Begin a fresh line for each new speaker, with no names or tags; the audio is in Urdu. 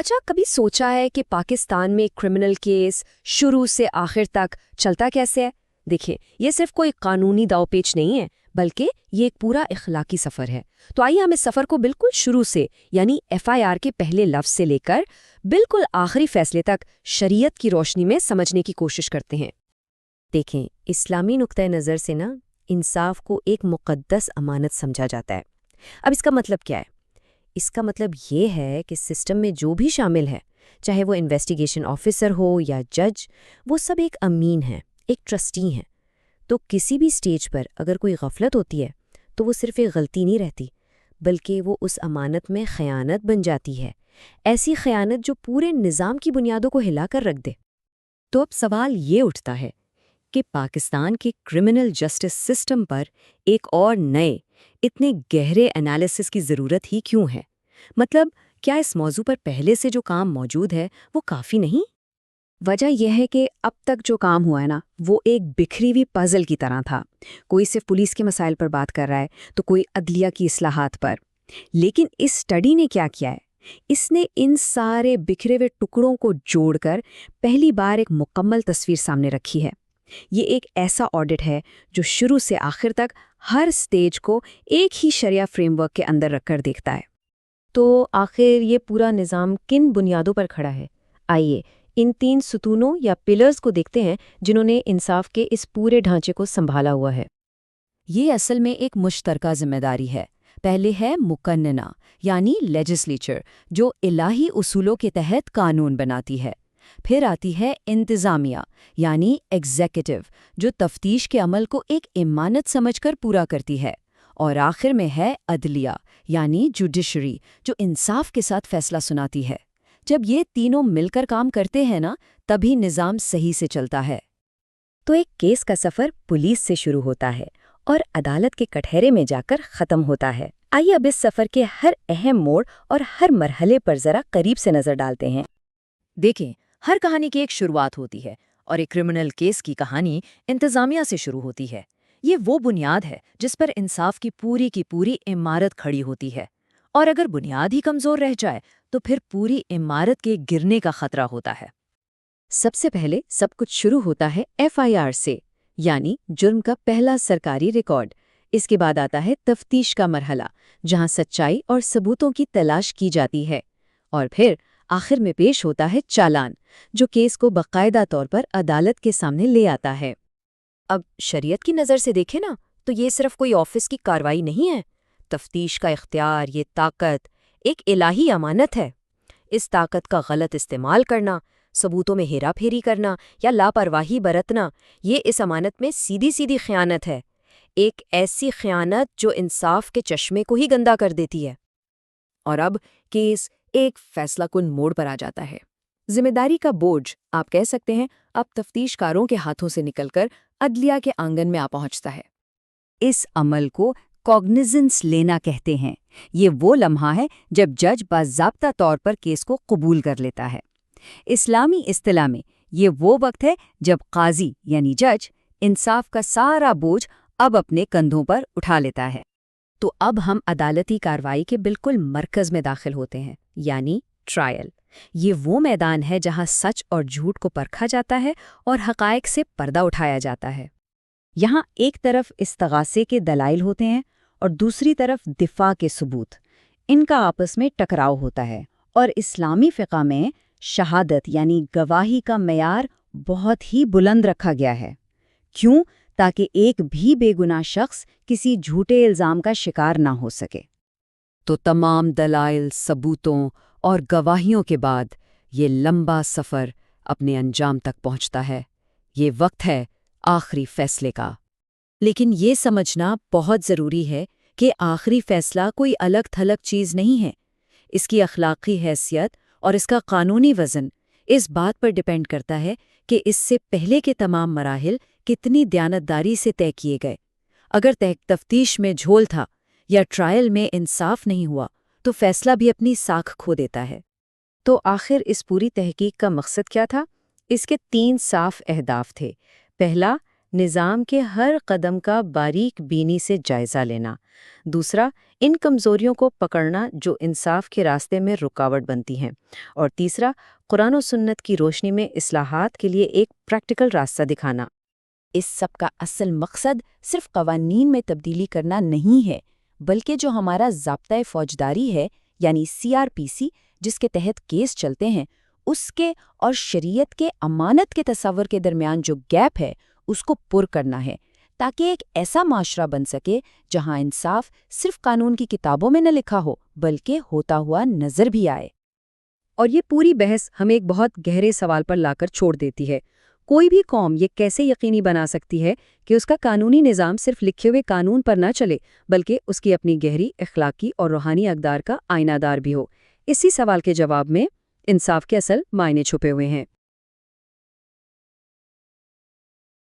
اچھا، کبھی سوچا ہے کہ پاکستان میں کرمنل کیس شروع سے آخر تک چلتا کیسے ہے؟ دیکھیں، یہ صرف کوئی قانونی داؤ پیچ نہیں ہے، بلکہ یہ ایک پورا اخلاقی سفر ہے۔ تو آئیے ہم اس سفر کو بالکل شروع سے، یعنی FIR کے پہلے لفظ سے لے کر بالکل آخری فیصلے تک شریعت کی روشنی میں سمجھنے کی کوشش کرتے ہیں۔ دیکھیں، اسلامی نقطۂ نظر سے انصاف کو ایک مقدس امانت سمجھا جاتا ہے۔ اب اس کا مطلب کیا ہے؟ اس کا مطلب یہ ہے کہ سسٹم میں جو بھی شامل ہے، چاہے وہ انویسٹیگیشن آفیسر ہو یا جج، وہ سب ایک امین ہیں، ایک ٹرسٹی ہیں۔ تو کسی بھی سٹیج پر اگر کوئی غفلت ہوتی ہے تو وہ صرف ایک غلطی نہیں رہتی، بلکہ وہ اس امانت میں خیانت بن جاتی ہے، ایسی خیانت جو پورے نظام کی بنیادوں کو ہلا کر رکھ دے۔ تو اب سوال یہ اٹھتا ہے کہ پاکستان کے کرمنل جسٹس سسٹم پر ایک اور نئے، اتنے گہرے انالیسس کی ضرورت ہی کیوں ہے؟ مطلب، کیا اس موضوع پر پہلے سے جو کام موجود ہے وہ کافی نہیں؟ وجہ یہ ہے کہ اب تک جو کام ہوا ہے وہ ایک بکھری ہوئی پزل کی طرح تھا۔ کوئی صرف پولیس کے مسائل پر بات کر رہا ہے تو کوئی عدلیہ کی اصلاحات پر۔ لیکن اس سٹڈی نے کیا کیا ہے؟ اس نے ان سارے بکھرے ہوئے ٹکڑوں کو جوڑ کر پہلی بار ایک مکمل تصویر سامنے رکھی ہے۔ یہ ایک ایسا آڈٹ ہے جو شروع سے آخر تک ہر سٹیج کو ایک ہی شرعیہ فریم ورک کے اندر رکھ کر دیکھتا ہے۔
تو آخر یہ پورا نظام کن بنیادوں پر کھڑا ہے؟ آئیے ان 3 ستونوں یا پلرز کو دیکھتے ہیں جنہوں نے انصاف کے اس پورے ڈھانچے کو سنبھالا ہوا ہے۔
یہ اصل میں ایک مشترکہ ذمہ داری ہے۔ پہلے ہے مقننہ، یعنی لیجسلیچر، جو الہی اصولوں کے تحت قانون بناتی ہے۔ پھر آتی ہے انتظامیہ، یعنی ایگزیکٹو، جو تفتیش کے عمل کو ایک امانت سمجھ کر پورا کرتی ہے۔ اور آخر میں ہے عدلیہ، یعنی جوڈیشری، جو انصاف کے ساتھ فیصلہ سناتی ہے۔ جب یہ تینوں مل کر کام کرتے ہیں تبھی نظام صحیح سے چلتا ہے۔
تو ایک کیس کا سفر پولیس سے شروع ہوتا ہے اور عدالت کے کٹہرے میں جا کر ختم ہوتا ہے۔ آئیے اب اس سفر کے ہر اہم موڑ اور ہر مرحلے پر ذرا قریب سے نظر ڈالتے ہیں۔
دیکھیں، ہر کہانی کی ایک شروعات ہوتی ہے، اور ایک کرمنل کیس کی کہانی انتظامیہ سے شروع ہوتی ہے۔ یہ وہ بنیاد ہے جس پر انصاف کی پوری عمارت کھڑی ہوتی ہے، اور اگر بنیاد ہی کمزور رہ جائے تو پھر پوری عمارت کے گرنے کا خطرہ ہوتا ہے۔
سب سے پہلے سب کچھ شروع ہوتا ہے FIR سے، یعنی جرم کا پہلا سرکاری ریکارڈ۔ اس کے بعد آتا ہے تفتیش کا مرحلہ، جہاں سچائی اور ثبوتوں کی تلاش کی جاتی ہے، اور پھر آخر میں پیش ہوتا ہے چالان، جو کیس کو باقاعدہ طور پر عدالت کے سامنے لے آتا ہے۔ اب شریعت کی نظر سے دیکھیں تو یہ صرف کوئی آفس کی کارروائی نہیں ہے۔ تفتیش کا اختیار، یہ طاقت، ایک الہی امانت ہے۔ اس طاقت کا غلط استعمال کرنا، ثبوتوں میں ہیرا پھیری کرنا یا لاپرواہی برتنا، یہ اس امانت میں سیدھی خیانت ہے۔ ایک ایسی خیانت جو انصاف کے چشمے کو ہی گندا کر دیتی ہے۔ اور اب کیس ایک فیصلہ کن موڑ پر آ جاتا ہے۔ ذمہ داری کا بوجھ، آپ کہہ سکتے ہیں، اب تفتیش کاروں کے ہاتھوں سے نکل کر عدلیہ کے آنگن میں آ پہنچتا ہے۔
اس عمل کو کوگنیزنس لینا کہتے ہیں۔ یہ وہ لمحہ ہے جب جج باضابطہ طور پر کیس کو قبول کر لیتا ہے۔ اسلامی اصطلاح میں یہ وہ وقت ہے جب قاضی یعنی جج انصاف کا سارا بوجھ اب اپنے کندھوں پر اٹھا لیتا ہے۔
تو اب ہم عدالتی کارروائی کے بالکل مرکز میں داخل ہوتے ہیں، یعنی ٹرائل۔ یہ وہ میدان ہے جہاں سچ اور جھوٹ کو پرکھا جاتا ہے اور حقائق سے پردہ اٹھایا جاتا ہے۔
یہاں ایک طرف استغاثے کے دلائل ہوتے ہیں اور دوسری طرف دفاع کے ثبوت۔ ان کا آپس میں ٹکراؤ ہوتا ہے، اور اسلامی فقہ میں شہادت یعنی گواہی کا معیار بہت ہی بلند رکھا گیا ہے۔ کیوں؟ تاکہ ایک بھی بے گناہ شخص کسی جھوٹے الزام کا شکار نہ ہو سکے۔
تو تمام دلائل، ثبوتوں اور گواہیوں کے بعد یہ لمبا سفر اپنے انجام تک پہنچتا ہے۔ یہ وقت ہے آخری فیصلے کا۔ لیکن یہ سمجھنا بہت ضروری ہے کہ آخری فیصلہ کوئی الگ تھلگ چیز نہیں ہے۔ اس کی اخلاقی حیثیت اور اس کا قانونی وزن اس بات پر ڈیپینڈ کرتا ہے کہ اس سے پہلے کے تمام مراحل کتنی دیانتداری سے طے کیے گئے۔ اگر تفتیش میں جھول تھا یا ٹرائل میں انصاف نہیں ہوا تو فیصلہ بھی اپنی ساکھ کھو دیتا ہے۔ تو آخر اس پوری تحقیق کا مقصد کیا تھا؟ اس کے 3 صاف اہداف تھے۔ پہلا،
نظام کے ہر قدم کا باریک بینی سے جائزہ لینا۔ دوسرا، ان کمزوریوں کو پکڑنا جو انصاف کے راستے میں رکاوٹ بنتی ہیں۔ اور تیسرا، قرآن و سنت کی روشنی میں اصلاحات کے لیے ایک پریکٹیکل راستہ دکھانا۔
اس سب کا اصل مقصد صرف قوانین میں تبدیلی کرنا نہیں ہے، بلکہ جو ہمارا ضابطۂ فوجداری ہے، یعنی CRPC، جس کے تحت کیس چلتے ہیں، اس کے اور شریعت کے امانت کے تصور کے درمیان جو گیپ ہے، اس کو پر کرنا ہے، تاکہ ایک ایسا معاشرہ بن سکے جہاں انصاف صرف قانون کی کتابوں میں نہ لکھا ہو، بلکہ ہوتا ہوا نظر بھی آئے۔
اور یہ پوری بحث ہمیں ایک بہت گہرے سوال پر لا کر چھوڑ دیتی ہے۔ کوئی بھی قوم یہ کیسے یقینی بنا سکتی ہے کہ اس کا قانونی نظام صرف لکھے ہوئے قانون پر نہ چلے، بلکہ اس کی اپنی گہری اخلاقی اور روحانی اقدار کا آئینہ دار بھی ہو؟ اسی سوال کے جواب میں انصاف کے اصل معنی چھپے ہوئے ہیں۔